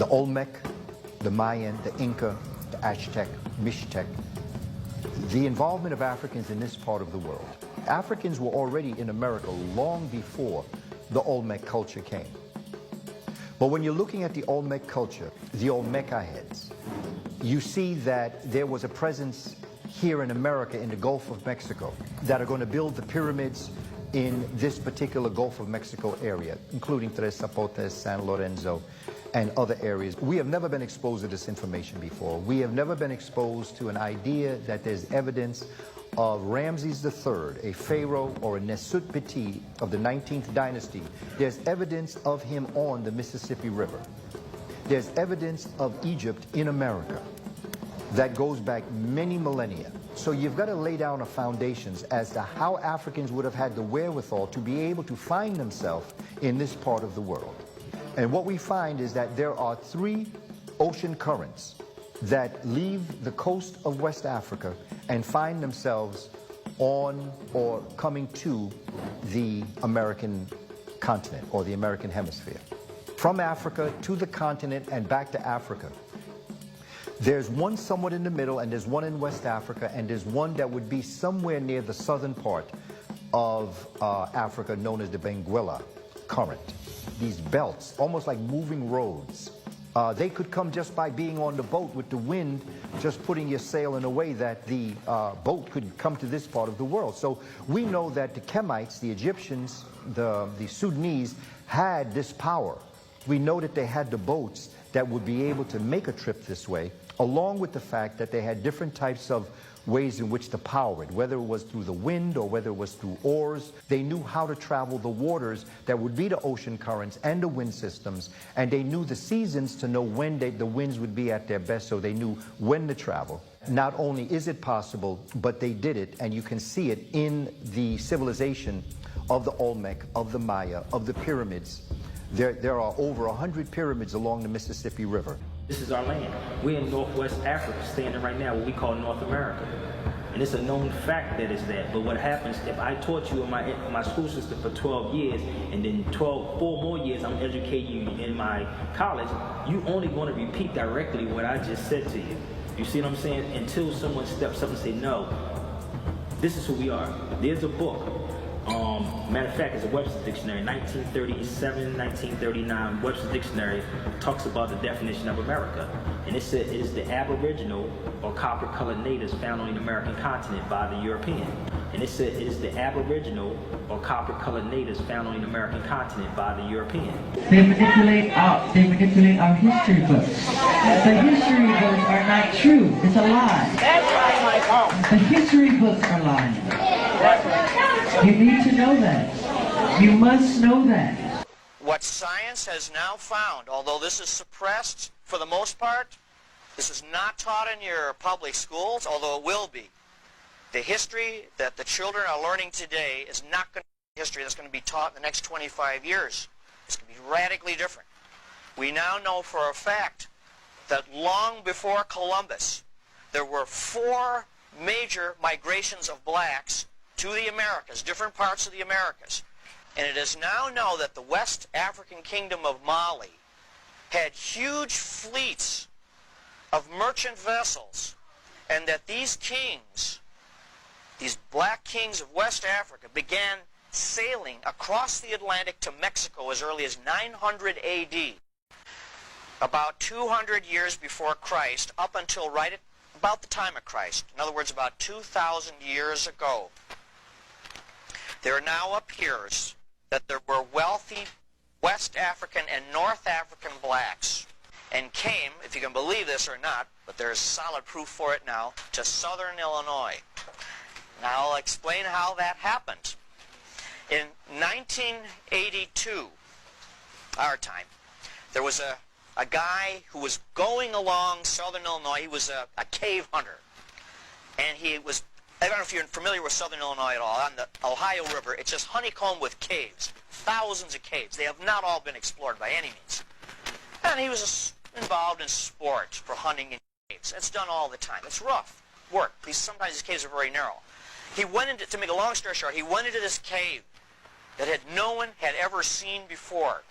the Olmec, the Mayan, the Inca, the Aztec, Mixtec, the involvement of Africans in this part of the world. Africans were already in America long before the Olmec culture came. But when you're looking at the Olmec culture, the Olmeca heads, you see that there was a presence here in America in the Gulf of Mexico that are going to build the pyramids in this particular Gulf of Mexico area, including Tres Zapotes, San Lorenzo, and other areas. We have never been exposed to this information before. We have never been exposed to an idea that there's evidence of Ramses III, a pharaoh or a Nesut Petit of the 19th dynasty. There's evidence of him on the Mississippi River. There's evidence of Egypt in America that goes back many millennia. So you've got to lay down a foundations as to how Africans would have had the wherewithal to be able to find themselves in this part of the world. And what we find is that there are 3 ocean currents that leave the coast of West Africa and find themselves on or coming to the American continent or the American hemisphere. From Africa to the continent and back to Africa. There's one somewhat in the middle, and there's one in West Africa, and there's one that would be somewhere near the southern part of Africa known as the Benguela Current. These belts, almost like moving roads. They could come just by being on the boat with the wind, just putting your sail in a way that the boat could come to this part of the world. So we know that the Kemites, the Egyptians, the Sudanese had this power. We know that they had the boats that would be able to make a trip this way, along with the fact that they had different types of ways in which to power it, whether it was through the wind or whether it was through oars. They knew how to travel the waters that would be the ocean currents and the wind systems, and they knew the seasons to know when the winds would be at their best, so they knew when to travel. Not only is it possible, but they did it, and you can see it in the civilization of the Olmec, of the Maya, of the pyramids. There are over 100 pyramids along the Mississippi River. This is our land. We're in Northwest Africa, standing right now what we call North America. And it's a known fact that it's that. But what happens if I taught you in my school system for 12 years, and then 4 more years I'm educating you in my college, you only going to repeat directly what I just said to you. You see what I'm saying? Until someone steps up and say, no, this is who we are. There's a book. Matter of fact, it's a Webster's Dictionary, 1937, 1939. Webster's Dictionary talks about the definition of America. And it says it is the aboriginal or copper-colored natives found on the American continent by the European. And it says it is the aboriginal or copper-colored natives found on the American continent by the European. They manipulate our history books. The history books are not true. It's a lie. That's right, Michael. The history books are lying. You need to know that. You must know that. What science has now found, although this is suppressed for the most part, this is not taught in your public schools, although it will be. The history that the children are learning today is not going to be history that's going to be taught in the next 25 years. It's going to be radically different. We now know for a fact that long before Columbus, there were 4 major migrations of blacks to the Americas, different parts of the Americas. And it is now known that the West African Kingdom of Mali had huge fleets of merchant vessels, and that these kings, these black kings of West Africa, began sailing across the Atlantic to Mexico as early as 900 AD, about 200 years before Christ, up until right at about the time of Christ. In other words, about 2,000 years ago. There now appears that there were wealthy West African and North African blacks and came, if you can believe this or not, but there's solid proof for it now, to southern Illinois. Now I'll explain how that happened. In 1982, our time, there was a guy who was going along southern Illinois. He was a cave hunter. And he was, I don't know if you're familiar with southern Illinois at all, on the Ohio River, it's just honeycombed with caves, thousands of caves. They have not all been explored by any means. And he was involved in sports for hunting in caves. It's done all the time. It's rough work, because sometimes these caves are very narrow. He went into, to make a long story short, he went into this cave that no one had ever seen before.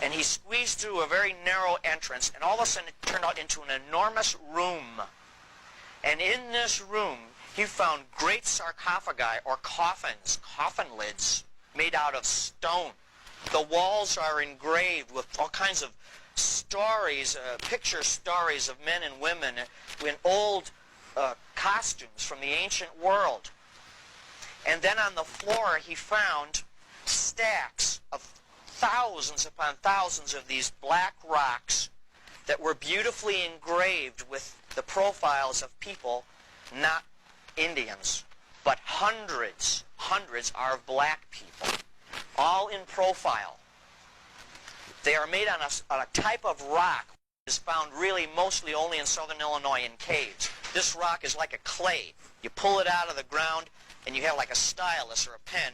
And he squeezed through a very narrow entrance, and all of a sudden it turned out into an enormous room. And in this room, he found great sarcophagi, or coffins, coffin lids, made out of stone. The walls are engraved with all kinds of stories, picture stories of men and women in old costumes from the ancient world. And then on the floor he found stacks of thousands upon thousands of these black rocks that were beautifully engraved with the profiles of people, not Indians, but hundreds are of black people, all in profile. They are made on a type of rock that is found really mostly only in southern Illinois in caves. This rock is like a clay. You pull it out of the ground and you have like a stylus or a pen,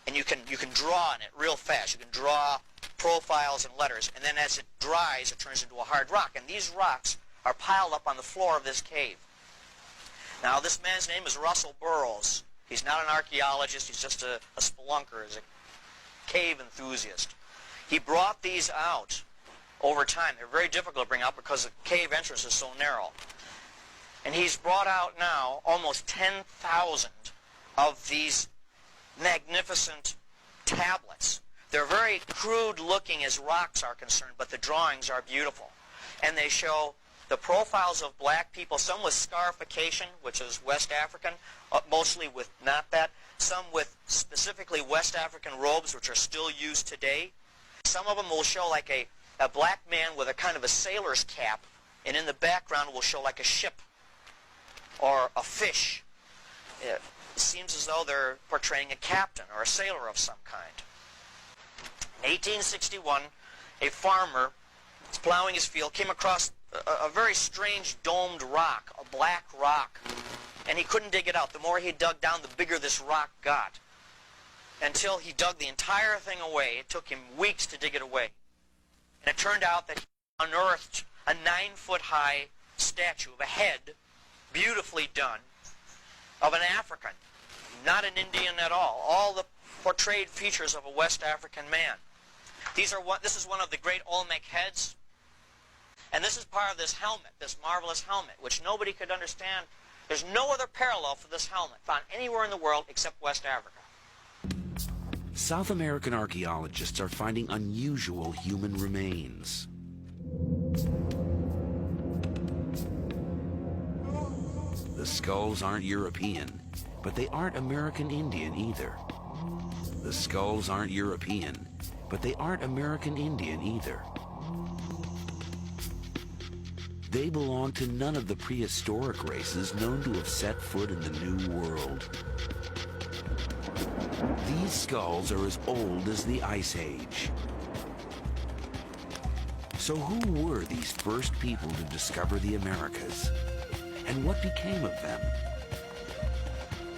and you can draw on it real fast. You can draw profiles and letters, and then as it dries it turns into a hard rock. And these rocks are piled up on the floor of this cave. Now this man's name is Russell Burroughs. He's not an archaeologist, he's just a spelunker, he's a cave enthusiast. He brought these out over time. They're very difficult to bring out because the cave entrance is so narrow. And he's brought out now almost 10,000 of these magnificent tablets. They're very crude looking as rocks are concerned, but the drawings are beautiful. And they show the profiles of black people, some with scarification, which is West African, mostly with not that, some with specifically West African robes, which are still used today. Some of them will show like a black man with a kind of a sailor's cap, and in the background will show like a ship or a fish. It seems as though they're portraying a captain or a sailor of some kind. In 1861, a farmer was plowing his field, came across a very strange domed rock, a black rock, and he couldn't dig it out. The more he dug down, the bigger this rock got, until he dug the entire thing away. It took him weeks to dig it away. And it turned out that he unearthed a 9-foot-high statue of a head, beautifully done, of an African, not an Indian at all the portrayed features of a West African man. This is one of the great Olmec heads, and this is part of this helmet, this marvelous helmet, which nobody could understand. There's no other parallel for this helmet found anywhere in the world except West Africa. South American archaeologists are finding unusual human remains. The skulls aren't European, but they aren't American Indian either. The skulls aren't European, but they aren't American Indian either. They belong to none of the prehistoric races known to have set foot in the New World. These skulls are as old as the Ice Age. So who were these first people to discover the Americas? And what became of them?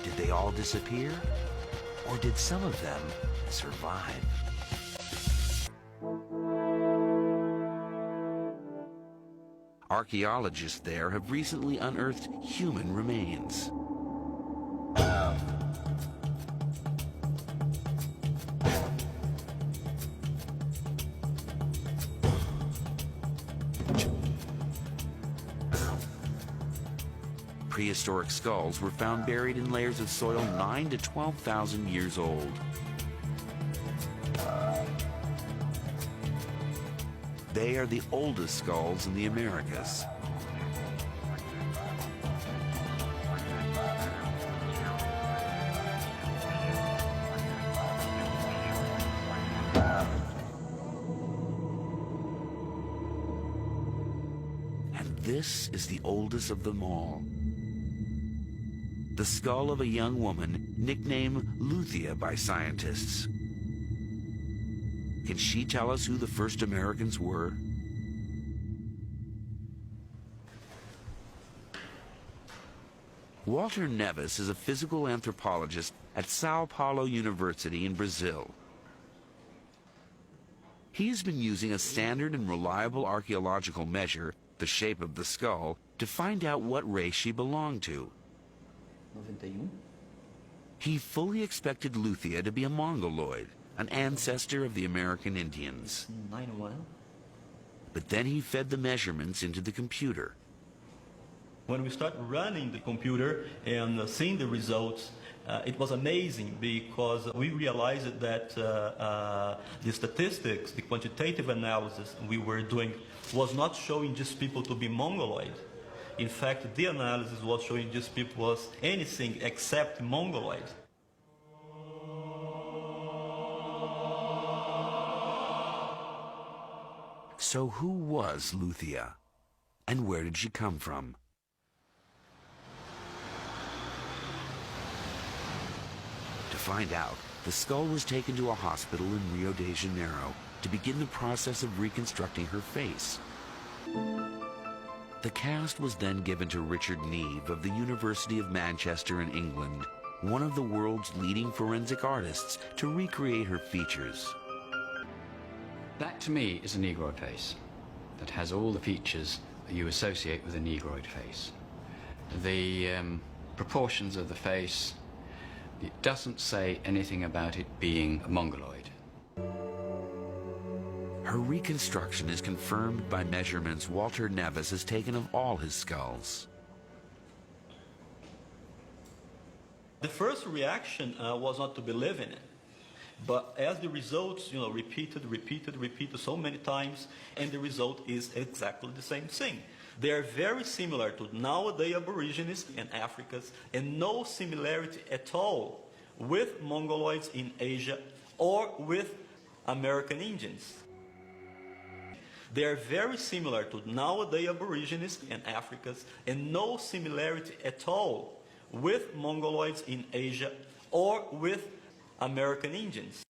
Did they all disappear? Or did some of them survive? Archaeologists there have recently unearthed human remains. Prehistoric skulls were found buried in layers of soil 9,000 to 12,000 years old. They are the oldest skulls in the Americas. And this is the oldest of them all. The skull of a young woman nicknamed Luthia by scientists. Can she tell us who the first Americans were? Walter Neves is a physical anthropologist at Sao Paulo University in Brazil. He has been using a standard and reliable archaeological measure, the shape of the skull, to find out what race she belonged to. 91. He fully expected Luthia to be a Mongoloid, an ancestor of the American Indians. 901. But then he fed the measurements into the computer. When we started running the computer and seeing the results, it was amazing because we realized that the statistics, the quantitative analysis we were doing was not showing just people to be Mongoloid. In fact, the analysis was showing just people was anything except Mongoloid. So who was Luthia? And where did she come from? To find out, the skull was taken to a hospital in Rio de Janeiro to begin the process of reconstructing her face. The cast was then given to Richard Neve of the University of Manchester in England, one of the world's leading forensic artists, to recreate her features. That to me is a Negroid face that has all the features that you associate with a Negroid face. The proportions of the face, it doesn't say anything about it being a Mongoloid. Her reconstruction is confirmed by measurements Walter Nevis has taken of all his skulls. The first reaction was not to believe in it. But as the results, repeated so many times, and the result is exactly the same thing. They are very similar to nowadays Aborigines and Africans, and no similarity at all with Mongoloids in Asia or with American Indians. They are very similar to nowadays Aborigines and Africans, and no similarity at all with Mongoloids in Asia or with American Indians.